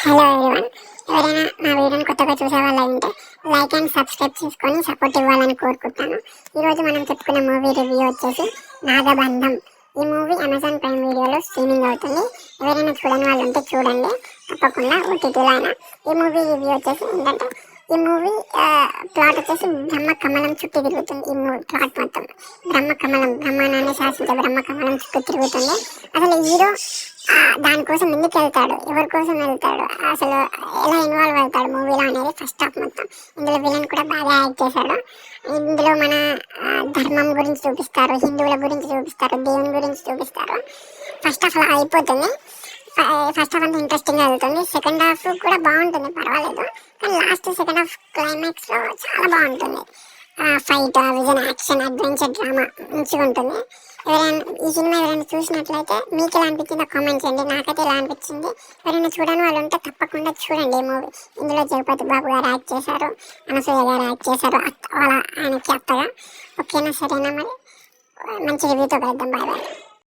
Hello everyone. ఎవరైనా నా వీడియోని కొత్తగా చూసే వాళ్ళంటే లైక్ అండ్ సబ్స్క్రైబ్ చేసుకొని సపోర్ట్ ఇవ్వాలని కోరుకుంటాను. ఈరోజు మనం చెప్పుకునే మూవీ రివ్యూ వచ్చేసి నాగబంధం. ఈ మూవీ అమెజాన్ ప్రైమ్ వీడియోలో స్ట్రీమింగ్ అవుతుంది. ఎవరైనా చూడని వాళ్ళు ఉంటే చూడండి, తప్పకుండా ఓటీటీలో అయినా. ఈ మూవీ రివ్యూ వచ్చేసి ఏంటంటే, ఈ మూవీ ప్లాట్ వచ్చేసి బ్రహ్మ కమలం చుట్టూ తిరుగుతుంది. ఈ మూవీ ప్లాట్ మొత్తం బ్రహ్మాండాన్ని శాసించే బ్రహ్మ కమలం చుట్టూ తిరుగుతుంది. అసలు హీరో దానికోసం ఎందుకు వెళ్తాడు, ఎవరి కోసం వెళ్తాడు, అసలు ఎలా ఇన్వాల్వ్ అవుతాడు మూవీలో అనేది ఫస్ట్ హాఫ్ మొత్తం. ఇందులో విలన్ కూడా బాగా యాక్ట్ చేశాడు. ఇందులో మన ధర్మం గురించి చూపిస్తారు, హిందువుల గురించి చూపిస్తారు, దేవుని గురించి చూపిస్తారు. ఫస్ట్ హాఫ్ అలా అయిపోతుంది. ఫస్ట్ హాఫ్ అంతా ఇంట్రెస్టింగ్గా వెళ్తుంది. సెకండ్ హాఫ్ కూడా బాగుంటుంది, పర్వాలేదు. కానీ లాస్ట్ సెకండ్ హాఫ్ క్లైమాక్స్లో చాలా బాగుంటుంది. Fight, vision, action, adventure, drama మంచిగా ఉంటుంది. ఈ సినిమా ఎవరైనా చూసినట్లయితే మీకు ఎలా అనిపించిందో కామెంట్ చేయండి. నాకైతే ఎలా అనిపించింది, ఎవరైనా చూడని వాళ్ళు ఉంటే తప్పకుండా చూడండి ఈ మూవీ. ఇందులో జగపతి బాబు గారు యాక్ట్ చేశారు, అనసూయ గారు యాక్ట్ చేశారు, వాళ్ళ ఆయనకి అత్తగా. ఓకేనా, సరేనా, మరి మంచి రివ్యూతో కలుద్దాం. Bye bye.